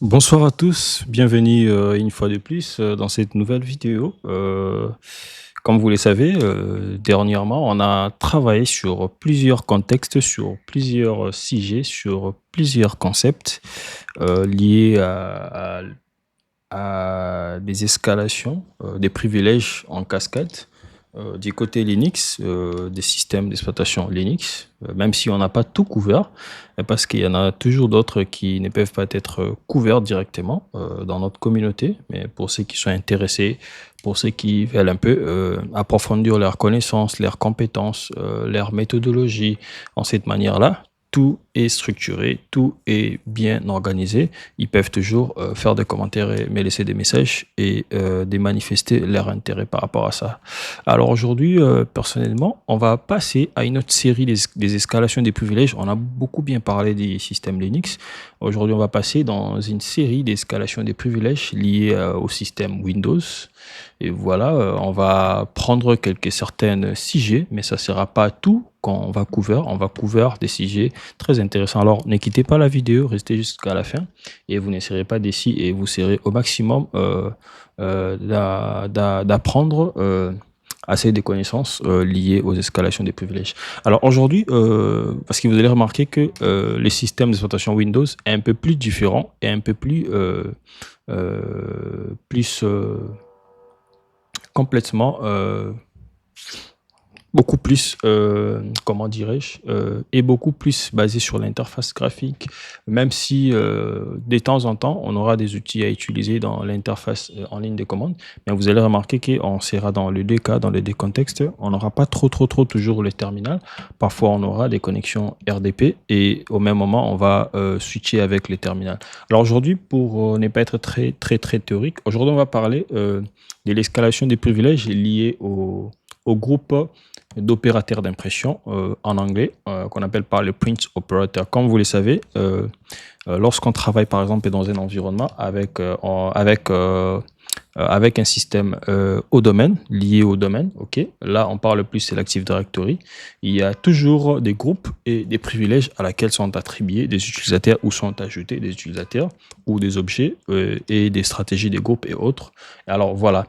Bonsoir à tous, bienvenue une fois de plus dans cette nouvelle vidéo. Comme vous le savez, dernièrement, on a travaillé sur plusieurs contextes, sur plusieurs sujets, sur plusieurs concepts liés à des escalations, des privilèges en cascade. Du côté Linux, des systèmes d'exploitation Linux, même si on n'a pas tout couvert, parce qu'il y en a toujours d'autres qui ne peuvent pas être couverts directement dans notre communauté, mais pour ceux qui sont intéressés, pour ceux qui veulent un peu approfondir leurs connaissances, leurs compétences, leur méthodologie en cette manière-là, tout est structuré, tout est bien organisé. Ils peuvent toujours faire des commentaires et me laisser des messages et de manifester leur intérêt par rapport à ça. Alors aujourd'hui, personnellement, on va passer à une autre série des escalations des privilèges. On a beaucoup bien parlé des systèmes Linux. Aujourd'hui, on va passer dans une série d'escalations des privilèges liées au système Windows. Et voilà, on va prendre quelques certains sujets, mais ça ne sera pas tout qu'on va couvrir. On va couvrir des sujets très intéressants. Alors, ne quittez pas la vidéo, restez jusqu'à la fin et vous ne serez pas déçus et vous serez au maximum d'apprendre assez des connaissances liées aux escalations des privilèges. Alors aujourd'hui, parce que vous allez remarquer que le système d'exploitation Windows est un peu plus différent et un peu plus complètement beaucoup plus, comment dirais-je, est beaucoup plus basé sur l'interface graphique, même si de temps en temps, on aura des outils à utiliser dans l'interface en ligne de commande. Mais vous allez remarquer qu'on sera dans le deux cas, dans les deux contextes, on n'aura pas trop toujours le terminal. Parfois, on aura des connexions RDP et au même moment, on va switcher avec les terminals. Alors aujourd'hui, pour ne pas être très théorique, aujourd'hui, on va parler de l'escalation des privilèges liés au groupe d'opérateurs d'impression en anglais, qu'on appelle par le print operator. Comme vous le savez, lorsqu'on travaille par exemple dans un environnement avec un système au domaine, lié au domaine, ok. Là, on parle plus de l'Active Directory. Il y a toujours des groupes et des privilèges à laquelle sont attribués des utilisateurs ou sont ajoutés des utilisateurs ou des objets et des stratégies des groupes et autres. Alors voilà.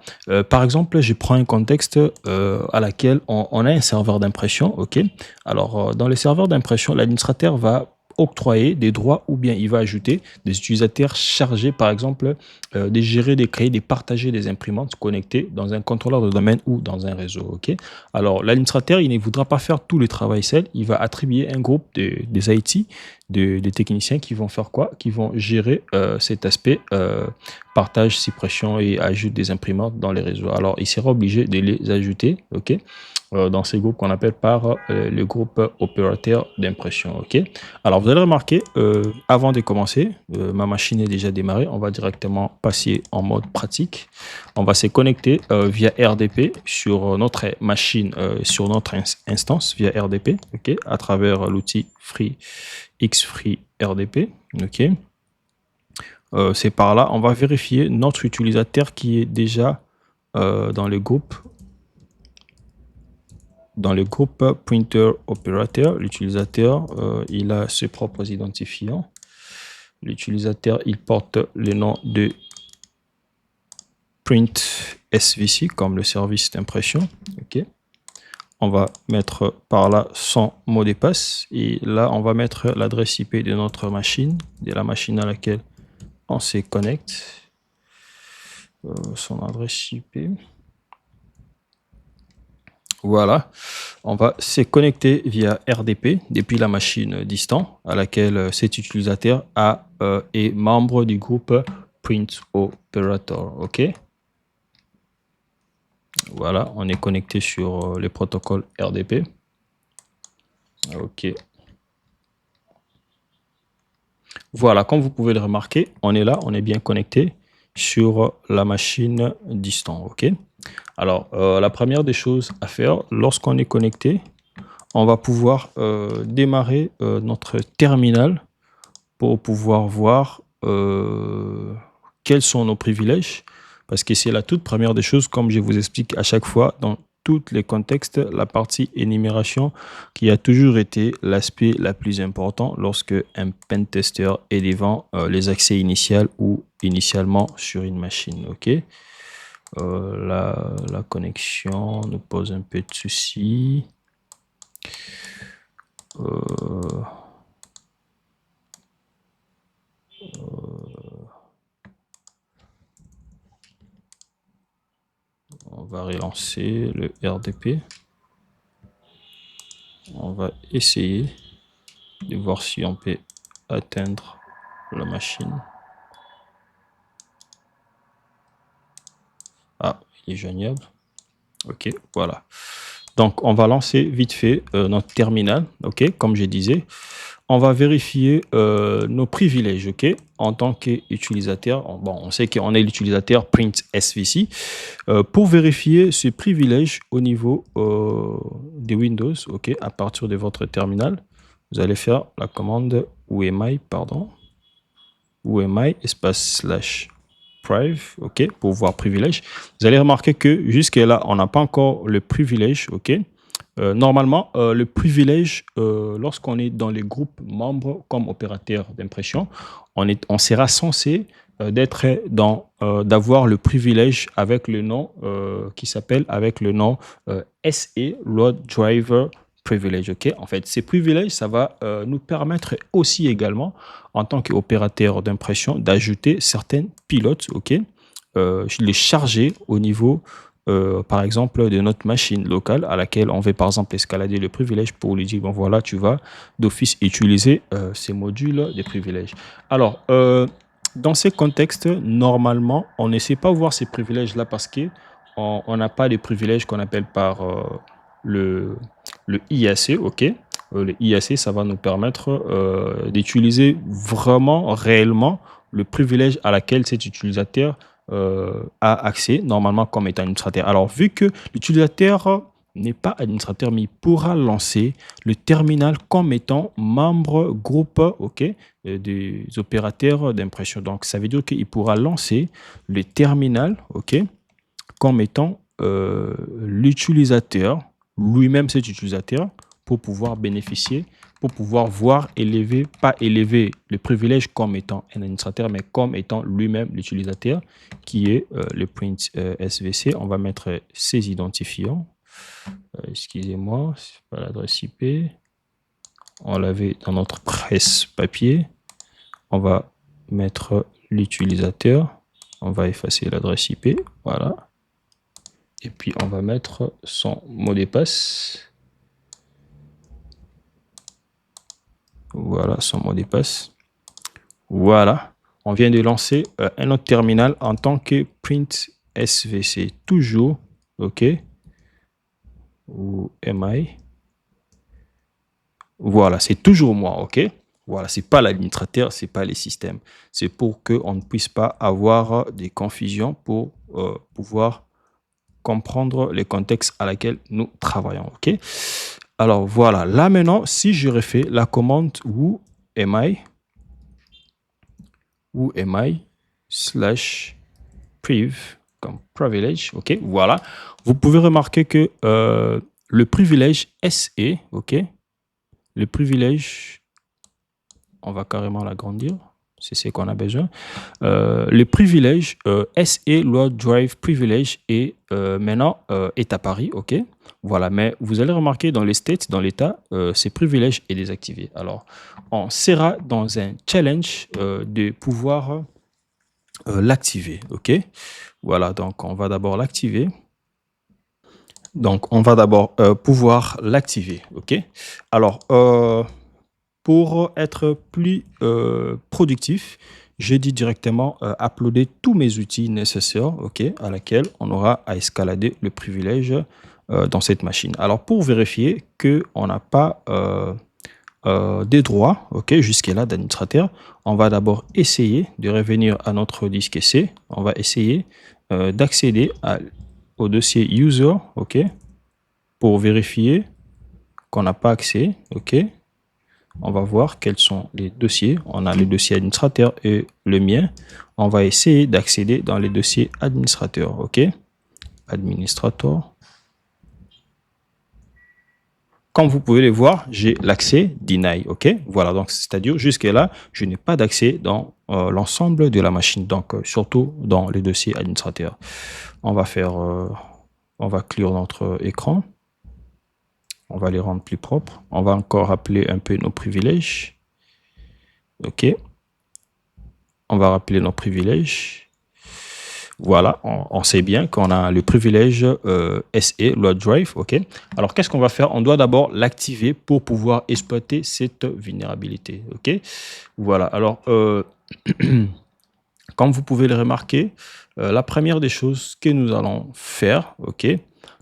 Par exemple, je prends un contexte à laquelle on a un serveur d'impression, ok. Alors, dans les serveurs d'impression, l'administrateur va octroyer des droits ou bien il va ajouter des utilisateurs chargés, par exemple, de gérer, de créer, de partager des imprimantes connectées dans un contrôleur de domaine ou dans un réseau. Ok. Alors, l'administrateur, il ne voudra pas faire tout le travail seul. Il va attribuer un groupe des IT, des techniciens qui vont faire quoi? Qui vont gérer cet aspect partage, suppression et ajout des imprimantes dans les réseaux. Alors, il sera obligé de les ajouter, ok, dans ces groupes qu'on appelle par le groupe opérateur d'impression, ok. Alors, vous allez remarquer, avant de commencer, ma machine est déjà démarrée. On va directement passer en mode pratique. On va se connecter via RDP sur notre machine, sur notre instance via RDP, ok, à travers l'outil Xfree RDP, ok. C'est par là, on va vérifier notre utilisateur qui est déjà dans le groupe Printer Operator. L'utilisateur, il a ses propres identifiants. L'utilisateur, il porte le nom de Print SVC comme le service d'impression. Ok. On va mettre par là son mot de passe et là, on va mettre l'adresse IP de notre machine, de la machine à laquelle on se connecte. Son adresse IP. Voilà, on va se connecter via RDP depuis la machine distant à laquelle cet utilisateur est membre du groupe Print Operator. Ok. Voilà, on est connecté sur le protocole RDP. Ok. Voilà, comme vous pouvez le remarquer, on est là, on est bien connecté sur la machine distant. Ok. Alors, la première des choses à faire lorsqu'on est connecté, on va pouvoir démarrer notre terminal pour pouvoir voir quels sont nos privilèges. Parce que c'est la toute première des choses, comme je vous explique à chaque fois dans tous les contextes, la partie énumération qui a toujours été l'aspect la plus important lorsque un pentester est devant les accès initiaux ou initialement sur une machine. Ok. La connexion nous pose un peu de soucis. On va relancer le RDP. On va essayer de voir si on peut atteindre la machine. Ah, il est joignable. Ok, voilà. Donc, on va lancer vite fait notre terminal. Ok, comme je disais, on va vérifier nos privilèges. Ok, en tant qu'utilisateur. Bon, on sait qu'on est l'utilisateur print SVC. Pour vérifier ce privilège au niveau de Windows, ok, à partir de votre terminal, vous allez faire la commande wmi, pardon, wmi espace / prive, ok, pour voir privilège. Vous allez remarquer que jusque là, on n'a pas encore le privilège, ok. Normalement, le privilège, lorsqu'on est dans les groupes membres comme opérateur d'impression, on sera censé d'avoir le privilège avec le nom qui s'appelle avec le nom SE Load Driver Privilege. Ok, en fait, ces privilèges, ça va nous permettre aussi également, en tant qu'opérateur d'impression, d'ajouter certaines pilotes. Ok, les charger au niveau par exemple, de notre machine locale à laquelle on veut par exemple escalader le privilège pour lui dire, bon voilà, tu vas d'office utiliser ces modules de privilèges. Alors, dans ces contextes, normalement, on ne sait pas voir ces privilèges-là parce qu'on n'a pas de privilèges qu'on appelle par le IAC, ok. Le IAC, ça va nous permettre d'utiliser vraiment, réellement, le privilège à laquelle cet utilisateur a accès normalement comme étant administrateur. Alors, vu que l'utilisateur n'est pas administrateur, mais il pourra lancer le terminal comme étant membre groupe, ok, des opérateurs d'impression. Donc, ça veut dire qu'il pourra lancer le terminal, ok, comme étant l'utilisateur, lui-même cet utilisateur, pour pouvoir bénéficier, pour pouvoir voir élever, pas élever le privilège comme étant un administrateur, mais comme étant lui-même l'utilisateur, qui est le print SVC. On va mettre ses identifiants. Excusez-moi, c'est pas l'adresse IP. On l'avait dans notre presse papier. On va mettre l'utilisateur. On va effacer l'adresse IP. Voilà. Et puis, on va mettre son mot de passe. Voilà, son mot de passe. Voilà. On vient de lancer un autre terminal en tant que print SVC. Toujours, OK. Ou MI. Voilà, c'est toujours moi, OK. Voilà, c'est pas l'administrateur, c'est pas les systèmes. C'est pour qu'on ne puisse pas avoir des confusions pour pouvoir comprendre les contextes à laquelle nous travaillons, ok. Alors voilà, là maintenant, si je refais la commande wmi / priv comme privilege, ok, voilà, vous pouvez remarquer que le privilège SE, ok, le privilège, on va carrément l'agrandir, c'est ce qu'on a besoin. Le privilège SE Load Drive Privilege est maintenant est à Paris, ok. Voilà, mais vous allez remarquer dans les states, dans l'état, ces privilèges est désactivé. Alors, on sera dans un challenge de pouvoir l'activer, ok. Voilà, donc on va d'abord l'activer. Donc, on va d'abord pouvoir l'activer, ok. Alors, pour être plus productif, je dis directement uploader tous mes outils nécessaires, ok, à laquelle on aura à escalader le privilège dans cette machine. Alors, pour vérifier qu'on n'a pas des droits, ok, jusqu'à là d'administrateur, on va d'abord essayer de revenir à notre disque C. On va essayer d'accéder au dossier user, ok, pour vérifier qu'on n'a pas accès, ok. On va voir quels sont les dossiers. On a le dossier administrateur et le mien. On va essayer d'accéder dans les dossiers administrateurs. OK. Administrateur. comme vous pouvez le voir, j'ai l'accès deny. OK? Voilà, donc c'est-à-dire jusque-là, je n'ai pas d'accès dans l'ensemble de la machine, donc surtout dans les dossiers administrateurs. On va clear notre écran. On va les rendre plus propres. On va encore rappeler un peu nos privilèges. OK. On va rappeler nos privilèges. Voilà, on sait bien qu'on a le privilège SE, Load Drive. OK. Alors, qu'est-ce qu'on va faire? On doit d'abord l'activer pour pouvoir exploiter cette vulnérabilité. OK. Voilà. Alors, comme vous pouvez le remarquer, la première des choses que nous allons faire, OK,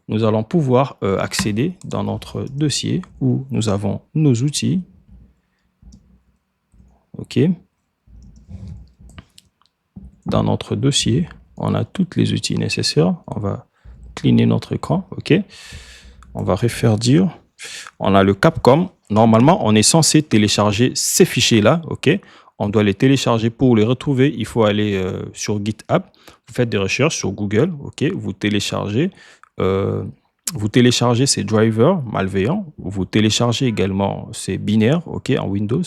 nous allons pouvoir accéder dans notre dossier où nous avons nos outils. OK. Dans notre dossier, on a tous les outils nécessaires. On va cleaner notre écran. OK. On va refaire dire. On a le Capcom. Normalement, on est censé télécharger ces fichiers-là. OK. On doit les télécharger. Pour les retrouver, il faut aller sur GitHub. Vous faites des recherches sur Google. OK. Vous téléchargez ces drivers malveillants. Vous téléchargez également ces binaires, OK, en Windows.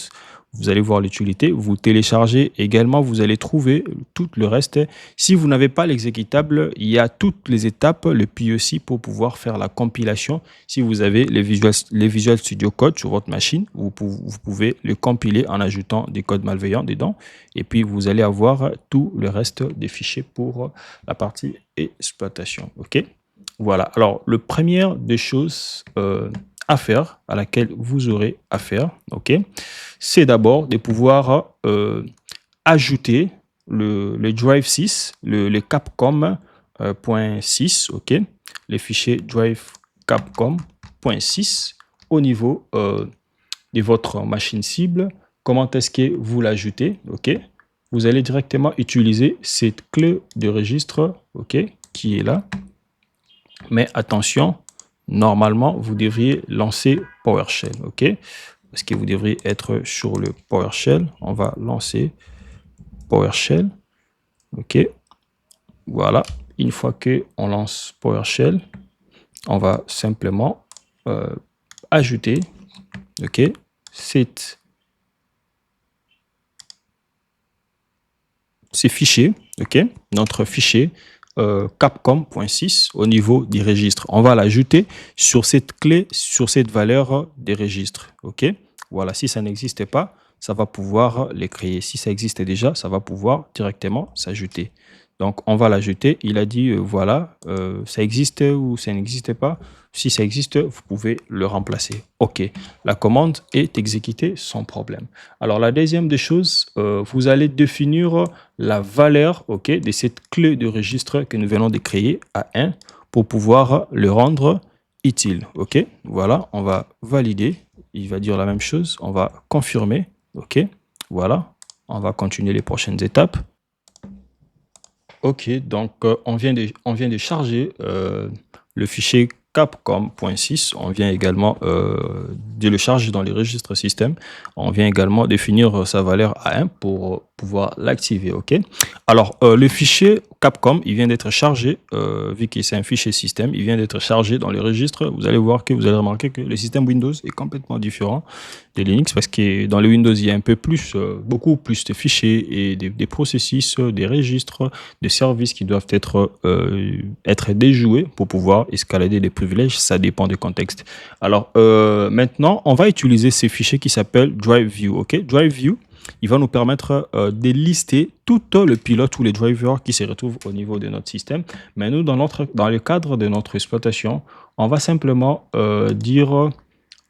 Vous allez voir l'utilité. Vous téléchargez également, vous allez trouver tout le reste. Si vous n'avez pas l'exécutable, il y a toutes les étapes, le POC pour pouvoir faire la compilation. Si vous avez les Visual Studio Code sur votre machine, vous pouvez le compiler en ajoutant des codes malveillants dedans. Et puis, vous allez avoir tout le reste des fichiers pour la partie exploitation. OK? Voilà. Alors, le première des choses à faire, à laquelle vous aurez à faire, OK, c'est d'abord de pouvoir ajouter le drive 6, le capcom.6, OK, les fichiers drive capcom.6 au niveau de votre machine cible. Comment est-ce que vous l'ajoutez? OK, vous allez directement utiliser cette clé de registre, OK, qui est là. Mais attention, normalement, vous devriez lancer PowerShell, OK? Parce que vous devriez être sur le PowerShell. On va lancer PowerShell, OK? Voilà. Une fois qu'on lance PowerShell, on va simplement ajouter, OK, ces fichiers, OK? Notre fichier capcom.6 au niveau des registres. On va l'ajouter sur cette clé, sur cette valeur des registres. OK? Voilà, si ça n'existait pas, ça va pouvoir les créer. Si ça existe déjà, ça va pouvoir directement s'ajouter. Donc, on va l'ajouter. Il a dit, voilà, ça existe ou ça n'existe pas. Si ça existe, vous pouvez le remplacer. OK. La commande est exécutée sans problème. Alors, la deuxième des choses, vous allez définir la valeur, OK, de cette clé de registre que nous venons de créer à 1 pour pouvoir le rendre utile. OK. Voilà, on va valider. Il va dire la même chose. On va confirmer. OK. Voilà. On va continuer les prochaines étapes. OK, donc on vient de charger le fichier capcom.6. On vient également de le charger dans les registres système. On vient également définir sa valeur à 1 pour pouvoir l'activer. OK. Alors, le fichier Capcom, il vient d'être chargé, vu que c'est un fichier système, il vient d'être chargé dans les registres. Vous allez remarquer que le système Windows est complètement différent de Linux parce que dans le Windows, il y a un peu plus, beaucoup plus de fichiers et des processus, des registres, des services qui doivent être déjoués pour pouvoir escalader des privilèges. Ça dépend du contexte. Alors, maintenant, on va utiliser ces fichiers qui s'appellent DriveView. OK, DriveView, il va nous permettre de lister tout le pilote ou les drivers qui se retrouvent au niveau de notre système. Mais nous, dans le cadre de notre exploitation, on va simplement dire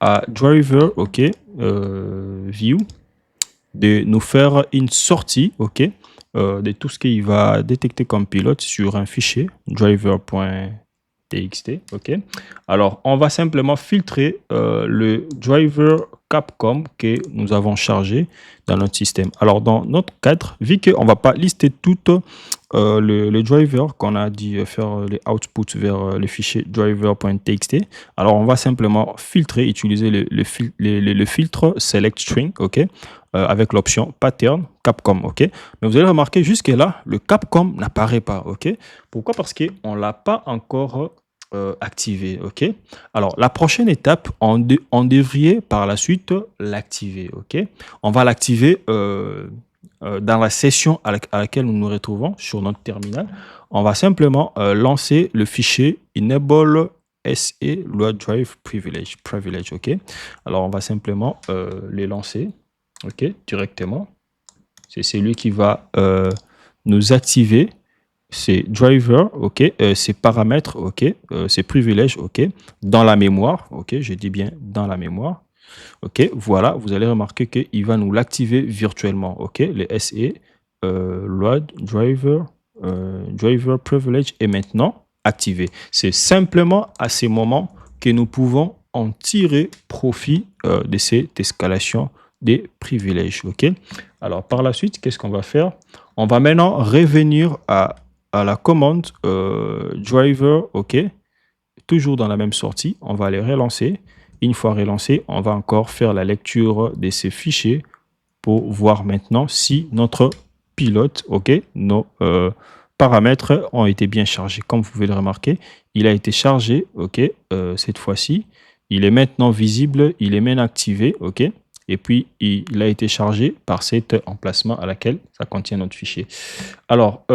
à driver, OK, view, de nous faire une sortie, OK, de tout ce qu'il va détecter comme pilote sur un fichier driver.txt, OK. Alors, on va simplement filtrer le driver Capcom que nous avons chargé dans notre système. Alors, dans notre cadre, vu qu'on ne va pas lister tout le driver qu'on a dit faire les outputs vers le fichier driver.txt, alors on va simplement filtrer, utiliser le filtre select string, OK, avec l'option pattern Capcom, OK. Mais vous allez remarquer jusque là, le Capcom n'apparaît pas, OK. Pourquoi? Parce qu'on ne l'a pas encore activé, ok. Alors, la prochaine étape, on devrait par la suite l'activer, ok. On va l'activer dans la session à laquelle nous nous retrouvons sur notre terminal. On va simplement lancer le fichier enable SE load drive privilege, ok. Alors, on va simplement les lancer, ok, directement. C'est celui qui va nous activer ces drivers, ok, ces paramètres, ok, ces privilèges, ok, dans la mémoire, ok, je dis bien dans la mémoire, ok, voilà, vous allez remarquer qu'il va nous l'activer virtuellement, ok, le SE load driver privilege est maintenant activé. C'est simplement à ces moments que nous pouvons en tirer profit de cette escalation des privilèges, ok. Alors par la suite, qu'est-ce qu'on va faire? On va maintenant revenir à la commande driver, ok, toujours dans la même sortie, on va les relancer. Une fois relancé, on va encore faire la lecture de ces fichiers pour voir maintenant si notre pilote, ok, nos paramètres ont été bien chargés. Comme vous pouvez le remarquer, il a été chargé, ok, cette fois-ci. Il est maintenant visible, il est maintenant activé, ok. Et puis, il a été chargé par cet emplacement à laquelle ça contient notre fichier. Alors,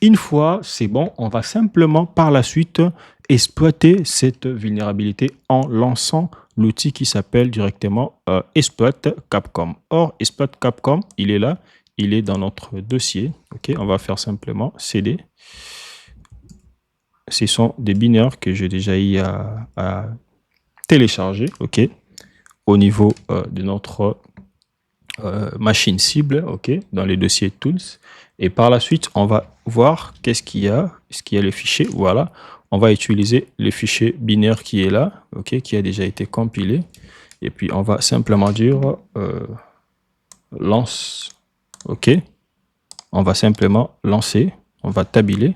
une fois, c'est bon, on va simplement par la suite exploiter cette vulnérabilité en lançant l'outil qui s'appelle directement exploit Capcom. Or, exploit Capcom, il est là, il est dans notre dossier. Ok, on va faire simplement cd. Ce sont des binaires que j'ai déjà eu à télécharger, ok, au niveau de notre machine cible, ok, dans les dossiers tools. Et par la suite, on va voir qu'est-ce qu'il y a. Est-ce qu'il y a le fichier? Voilà. On va utiliser le fichier binaire qui est là, ok, qui a déjà été compilé. Et puis, on va simplement dire lance, ok. On va simplement lancer. On va tabuler.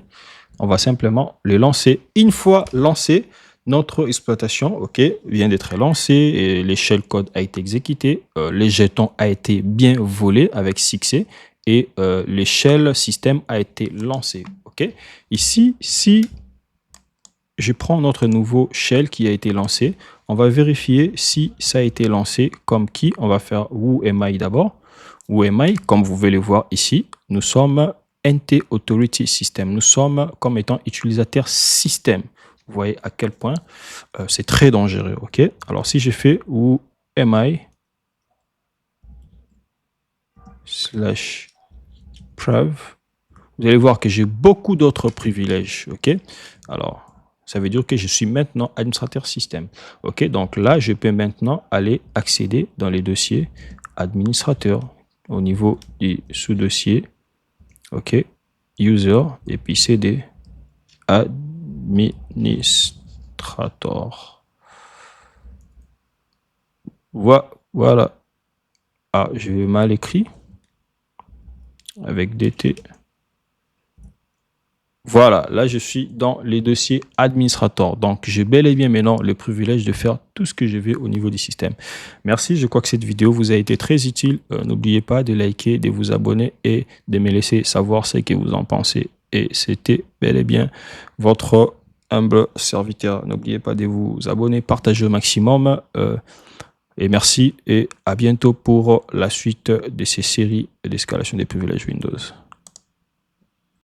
On va simplement le lancer. Une fois lancé, notre exploitation, ok, vient d'être lancée et le shellcode a été exécuté. Les jetons a été bien volé avec succès et le shell système a été lancé, ok. Ici, si je prends notre nouveau shell qui a été lancé, on va vérifier si ça a été lancé comme qui. On va faire who am I d'abord. Who am I, comme vous pouvez le voir ici, nous sommes NT Authority System. Nous sommes comme étant utilisateur système. Vous voyez à quel point c'est très dangereux, ok. Alors si je fais who am I /priv, vous allez voir que j'ai beaucoup d'autres privilèges, ok. Alors ça veut dire que je suis maintenant administrateur système, ok. Donc là je peux maintenant aller accéder dans les dossiers administrateur au niveau du sous-dossier, ok, user, et puis cd administrator. Voilà. Ah, je vais mal écrit avec dt. Voilà, là je suis dans les dossiers administrator. Donc j'ai bel et bien maintenant le privilège de faire tout ce que je veux au niveau du système. Merci, je crois que cette vidéo vous a été très utile. N'oubliez pas de liker, de vous abonner et de me laisser savoir ce que vous en pensez. Et c'était bel et bien votre humble serviteur. N'oubliez pas de vous abonner, partager au maximum. Et merci et à bientôt pour la suite de ces séries d'escalation des privilèges Windows.